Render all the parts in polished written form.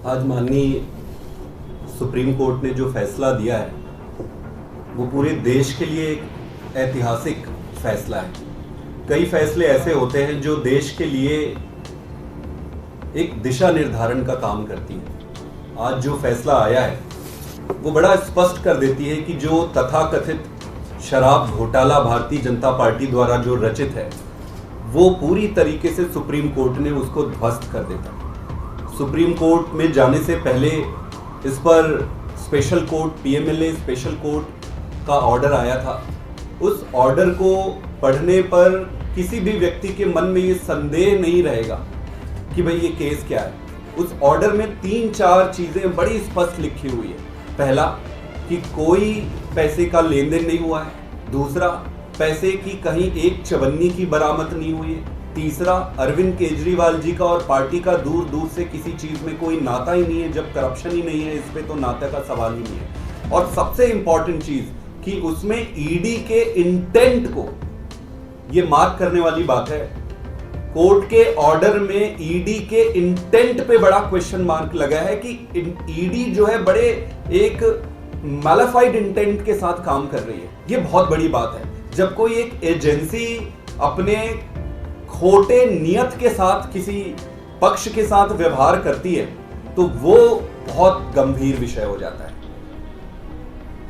आज माननीय supreme court ने जो फैसला दिया है वो पूरे देश के लिए एक ऐतिहासिक फैसला है। कई फैसले ऐसे होते हैं जो देश के लिए एक दिशा निर्धारण का काम करती है। आज जो फैसला आया है वो बड़ा स्पष्ट कर देती है कि जो तथाकथित शराब घोटाला भारतीय जनता पार्टी द्वारा जो रचित है वो पूरी तरीके से सुप्रीम कोर्ट ने उसको ध्वस्त कर देता। सुप्रीम कोर्ट में जाने से पहले इस पर special court PMLA special court का ऑर्डर आया था। उस ऑर्डर को पढ़ने पर किसी भी व्यक्ति के मन में ये संदेह नहीं रहेगा कि भाई ये केस क्या है। उस ऑर्डर में 3-4 चीजें बड़ी स्पष्ट लिखी हुई है। पहला कि कोई पैसे का लेन देन नहीं हुआ है। दूसरा, पैसे की कहीं एक चवन्नी की बरामद नहीं हुई है। तीसरा, अरविंद केजरीवाल जी का और पार्टी का दूर दूर से किसी चीज में कोई नाता ही नहीं है। जब करप्शन ही नहीं है इस पे तो नाते का सवाल ही नहीं है। और सबसे इंपॉर्टेंट चीज कि उसमें ईडी के इंटेंट को ये मार्क करने वाली बात है। कोर्ट के ऑर्डर में ईडी के इंटेंट पे बड़ा क्वेश्चन मार्क लगा है कि ईडी जो है बड़े एक मैलिफाइड इंटेंट के साथ काम कर रही है। ये बहुत बड़ी बात है। जब कोई एक एजेंसी अपने खोटे नियत के साथ किसी पक्ष के साथ व्यवहार करती है तो वो बहुत गंभीर विषय हो जाता है।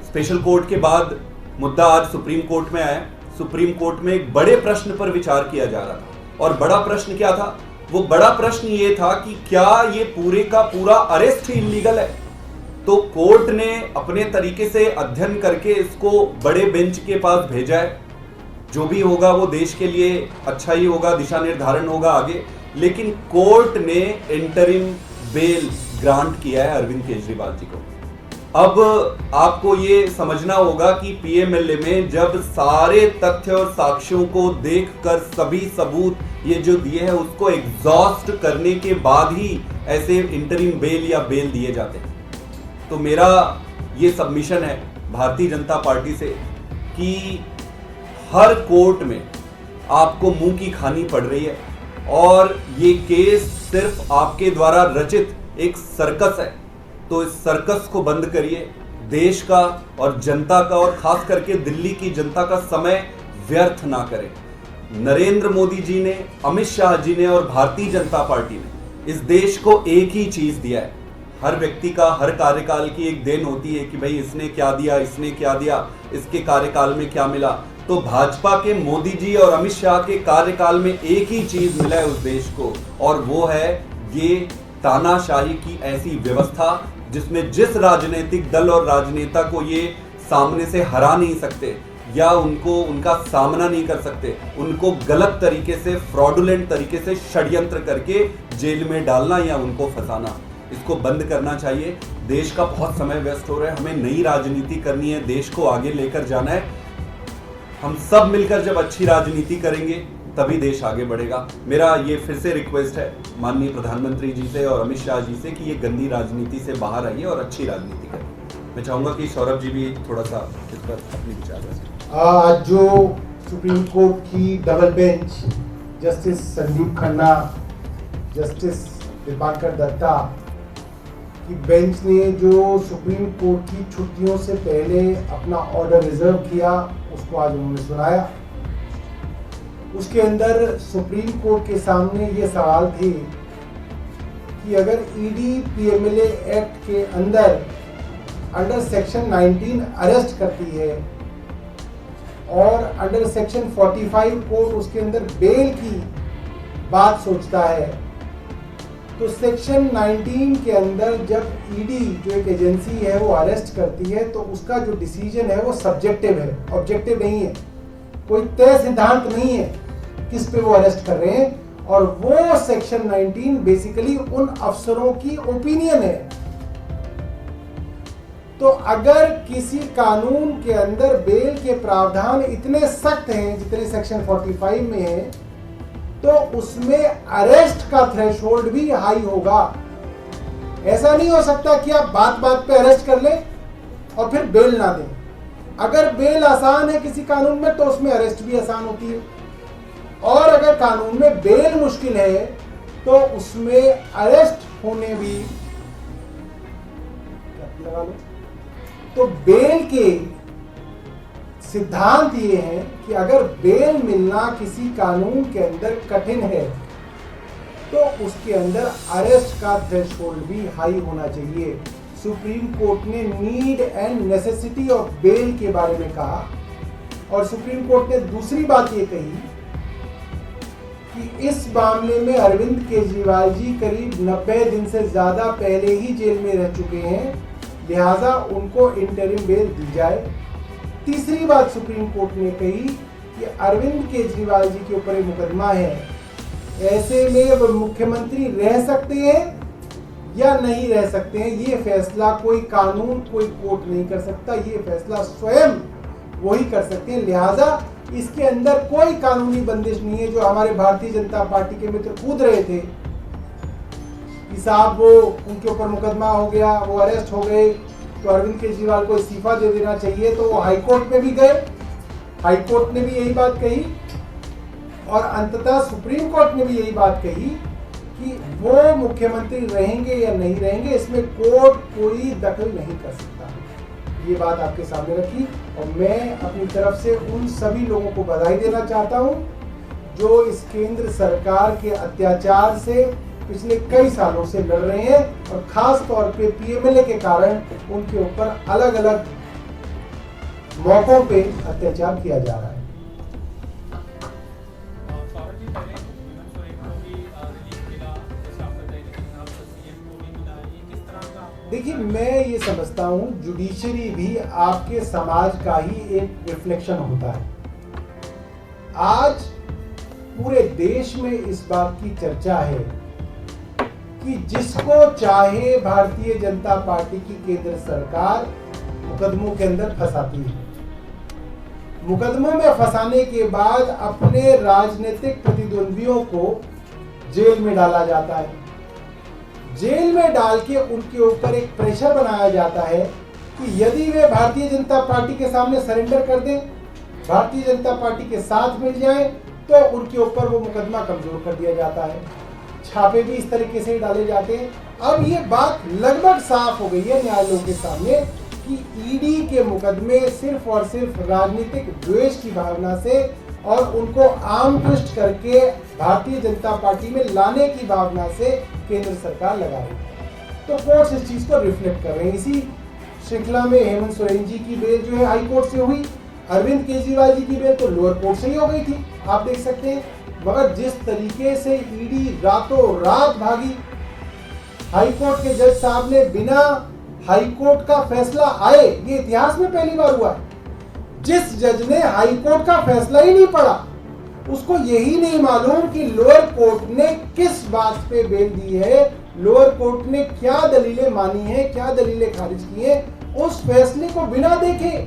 स्पेशल कोर्ट के बाद मुद्दा आज सुप्रीम कोर्ट में आया। सुप्रीम कोर्ट में एक बड़े प्रश्न पर विचार किया जा रहा था। और बड़ा प्रश्न क्या था? वो बड़ा प्रश्न ये था कि क्या ये पूरे का पूरा अरेस्ट ही इलीगल है। तो कोर्ट ने अपने तरीके से अध्ययन करके इसको बड़े बेंच के पास भेजा है। जो भी होगा वो देश के लिए अच्छा ही होगा, दिशा निर्धारण होगा आगे। लेकिन कोर्ट ने इंटरिम बेल ग्रांट किया है अरविंद केजरीवाल जी को। अब आपको ये समझना होगा कि पीएमएलए में जब सारे तथ्य और साक्ष्यों को देखकर सभी सबूत ये जो दिए हैं उसको एग्जॉस्ट करने के बाद ही ऐसे इंटरिम बेल या बेल दिए जाते हैं। तो मेरा ये सबमिशन है भारतीय जनता पार्टी से कि हर कोर्ट में आपको मुंह की खानी पड़ रही है और ये केस सिर्फ आपके द्वारा रचित एक सर्कस है। तो इस सर्कस को बंद करिए। देश का और जनता का और खास करके दिल्ली की जनता का समय व्यर्थ ना करें। नरेंद्र मोदी जी ने, अमित शाह जी ने और भारतीय जनता पार्टी ने इस देश को एक ही चीज दिया है। हर व्यक्ति का हर कार्यकाल की एक देन होती है कि भाई इसने क्या दिया, इसने क्या दिया, इसके कार्यकाल में क्या मिला। तो भाजपा के मोदी जी और अमित शाह के कार्यकाल में एक ही चीज मिला है उस देश को, और वो है ये तानाशाही की ऐसी व्यवस्था जिसमें जिस राजनीतिक दल और राजनेता को ये सामने से हरा नहीं सकते या उनका सामना नहीं कर सकते, उनको गलत तरीके से, फ्रॉडुलेंट तरीके से षड्यंत्र करके जेल में डालना या उनको फंसाना, इसको बंद करना चाहिए। देश का बहुत समय व्यस्त हो रहा है। हमें नई राजनीति करनी है, देश को आगे लेकर जाना है। हम सब मिलकर जब अच्छी राजनीति करेंगे तभी देश आगे बढ़ेगा। मेरा ये फिर से रिक्वेस्ट है माननीय प्रधानमंत्री जी से और अमित शाह जी से कि ये गंदी राजनीति से बाहर आइए और अच्छी राजनीति करें। मैं चाहूंगा कि सौरभ जी भी थोड़ा सा इस पर अपने विचार रखें। आज जो सुप्रीम कोर्ट की double bench justice Sandeep Khanna, justice Dipankar Datta की बेंच ने जो सुप्रीम कोर्ट की छुट्टियों से पहले अपना ऑर्डर रिजर्व किया उसको आज उन्होंने सुनाया। उसके अंदर सुप्रीम कोर्ट के सामने ये सवाल थे कि अगर ईडी पीएमएलए एक्ट के अंडर सेक्शन 19 अरेस्ट करती है और अंडर सेक्शन 45 कोर्ट उसके अंदर बेल की बात सोचता है, तो सेक्शन 19 के अंदर जब ईडी जो एक एजेंसी है वो अरेस्ट करती है तो उसका जो डिसीजन है वो सब्जेक्टिव है, ऑब्जेक्टिव नहीं है। कोई तय सिद्धांत नहीं है किस पे वो अरेस्ट कर रहे हैं। और वो सेक्शन 19 बेसिकली उन अफसरों की ओपिनियन है। तो अगर किसी कानून के अंदर बेल के प्रावधान इतने सख्त हैं जितने सेक्शन 45 में है तो उसमें अरेस्ट का थ्रेशोल्ड भी हाई होगा। ऐसा नहीं हो सकता कि आप बात बात पे अरेस्ट कर लें और फिर बेल ना दें। अगर बेल आसान है किसी कानून में तो उसमें अरेस्ट भी आसान होती है, और अगर कानून में बेल मुश्किल है तो उसमें अरेस्ट होने भी तो बेल के सिद्धांत ये हैं कि अगर बेल मिलना किसी कानून के अंदर कठिन है तो उसके अंदर अरेस्ट का थ्रेशोल्ड भी हाई होना चाहिए। सुप्रीम कोर्ट ने need and necessity of bail के बारे में कहा और सुप्रीम कोर्ट ने दूसरी बात ये कही कि इस मामले में अरविंद केजरीवाल जी करीब 90 दिन से ज्यादा पहले ही जेल में रह चुके हैं, लिहाजा उनको इंटरिम बेल दी जाए। तीसरी बात सुप्रीम कोर्ट ने कही कि अरविंद केजरीवाल जी के ऊपर एक मुकदमा है, ऐसे में वो मुख्यमंत्री रह सकते हैं या नहीं रह सकते हैं, ये फैसला कोई कानून कोई कोर्ट नहीं कर सकता, ये फैसला स्वयं वही कर सकते हैं। लिहाजा इसके अंदर कोई कानूनी बंदिश नहीं है। जो हमारे भारतीय जनता पार्टी के मित्र कूद रहे थे कि साहब वो उनके ऊपर मुकदमा हो गया, वो अरेस्ट हो गए, तो अरविंद केजरीवाल को इस्तीफा दे देना चाहिए, तो वो हाईकोर्ट में भी गए, हाईकोर्ट ने भी यही बात कही और अंततः सुप्रीम कोर्ट ने भी यही बात कही कि वो मुख्यमंत्री रहेंगे या नहीं रहेंगे, इसमें कोर्ट कोई दखल नहीं कर सकता। ये बात आपके सामने रखी और मैं अपनी तरफ से उन सभी लोगों को बधाई देना चाहता हूं जो इस केंद्र सरकार के अत्याचार से पिछले कई सालों से लड़ रहे हैं और खास तौर पे पीएमएलए के कारण उनके ऊपर अलग अलग मौकों पे अत्याचार किया जा रहा है। देखिए, मैं ये समझता हूँ जुडिशरी भी आपके समाज का ही एक रिफ्लेक्शन होता है। आज पूरे देश में इस बात की चर्चा है कि जिसको चाहे भारतीय जनता पार्टी की केंद्र सरकार मुकदमों के अंदर फंसाती है। मुकदमों में फंसाने के बाद अपने राजनीतिक प्रतिद्वंदियों को जेल में डाला जाता है। जेल में डाल के उनके ऊपर एक प्रेशर बनाया जाता है कि यदि वे भारतीय जनता पार्टी के सामने सरेंडर कर दें, भारतीय जनता पार्टी के साथ मिल जाए, तो उनके ऊपर वो मुकदमा कमजोर कर दिया जाता है। छापे भी इस तरीके से डाले जाते हैं। अब ये बात लगभग साफ हो गई है न्यायालयों के सामने कि ईडी के मुकदमे सिर्फ और सिर्फ राजनीतिक द्वेष की भावना से और उनको आम ट्विस्ट करके भारतीय जनता पार्टी में लाने की भावना से केंद्र सरकार लगा रही है। तो कोर्ट्स इस चीज को रिफ्लेक्ट कर रहे हैं। इसी श्रृंखला में हेमंत सोरेन जी की बेल जो है हाई कोर्ट से हुई, अरविंद केजरीवाल जी की बेल तो लोअर कोर्ट से ही हो गई थी, आप देख सकते हैं। मगर जिस तरीके से ईडी रातों रात भागी, हाई कोर्ट के जज साहब ने बिना हाई कोर्ट का फैसला आए, ये इतिहास में पहली बार हुआ है, जिस जज ने हाई कोर्ट का फैसला ही नहीं पढ़ा, उसको यही नहीं मालूम कि लोअर कोर्ट ने किस बात पे बेल दी है, लोअर कोर्ट ने क्या दलीलें मानी है, क्या दलीलें खारिज की है, उस फैसले को बिना देखे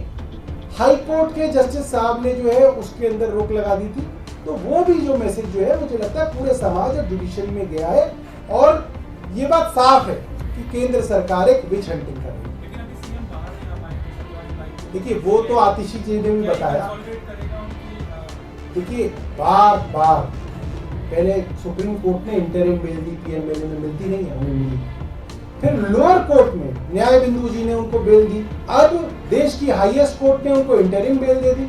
हाई कोर्ट के जस्टिस साहब ने जो है उसके अंदर रोक लगा दी थी। तो वो भी जो मैसेज जो है मुझे लगता है पूरे समाज और जुडिशरी में गया है और ये बात साफ है कि केंद्र सरकार एक विच हंटिंग कर रही है। देखिए, वो तो आतिशी जी ने भी बताया। देखिए, बार बार पहले सुप्रीम कोर्ट ने इंटरिम बेल दी, पीएमएलए में मिलती नहीं है, हमें मिली। फिर लोअर कोर्ट में न्याय बिंदु जी ने उनको बेल दी, अब देश की हाईएस्ट कोर्ट ने उनको इंटरिम बेल दे दी।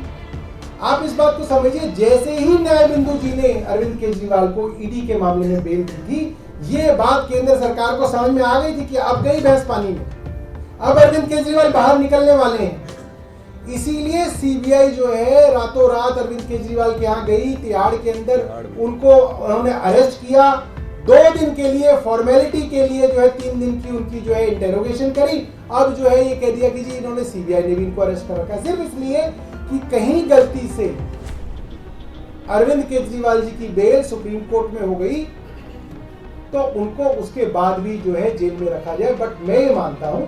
आप इस बात को समझिए, जैसे ही न्याय बिंदु जी ने अरविंद केजरीवाल को ईडी के मामले में बेल दी थी, ये बात केंद्र सरकार को समझ में आ गई थी कि अब गई भैंस पानी में, अब अरविंद केजरीवाल बाहर निकलने वाले हैं। इसीलिए सीबीआई जो है रातों रात अरविंद केजरीवाल के यहाँ गई, तिहाड़ के अंदर उनको उन्होंने अरेस्ट किया। 2 दिन के लिए फॉर्मेलिटी के लिए जो है 3 दिन की उनकी जो है इंटेरोगेशन करी। अब जो है ये कह दिया कि जी इन्होंने सीबीआई ने भी इनको अरेस्ट कर रखा है, सिर्फ इसलिए कि कहीं गलती से अरविंद केजरीवाल जी की बेल सुप्रीम कोर्ट में हो गई तो उनको उसके बाद भी जो है जेल में रखा जाए। बट मैं ये मानता हूं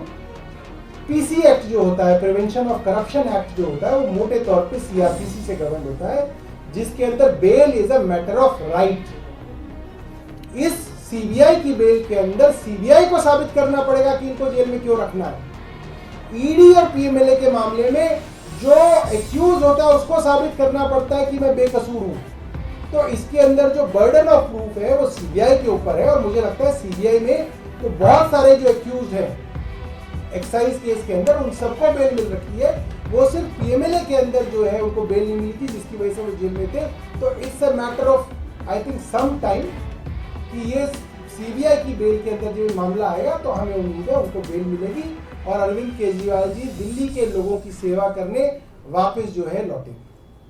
पीसी एक्ट जो होता है, प्रिवेंशन ऑफ करप्शन एक्ट जो होता है, वो मोटे तौर पे सीआरपीसी से गवर्न होता है, जिसके अंदर bail is a matter of right. इस सीबीआई की बेल के अंदर सीबीआई को साबित करना पड़ेगा कि इनको जेल में क्यों रखना है। ईडी और पीएमएलए के मामले में जो एक्यूज होता है उसको साबित करना पड़ता है कि मैं बेकसूर हूं। तो इसके अंदर जो बर्डन ऑफ प्रूफ है वो सीबीआई के ऊपर है और मुझे लगता है सीबीआई में तो बहुत सारे जो एक्यूज हैं, एक्साइज केस के अंदर उन सबको बेल मिल रखी है। वो सिर्फ पीएमएलए के अंदर जो है उनको बेल नहीं मिली थी, जिसकी वजह से वो जेल में थे। तो it's a matter of I think some time कि ये सीबीआई की बेल के अंदर जो मामला आएगा तो हमें उम्मीद है उनको बेल मिलेगी और अरविंद केजरीवाल जी दिल्ली के लोगों की सेवा करने वापस जो है लौटेंगे।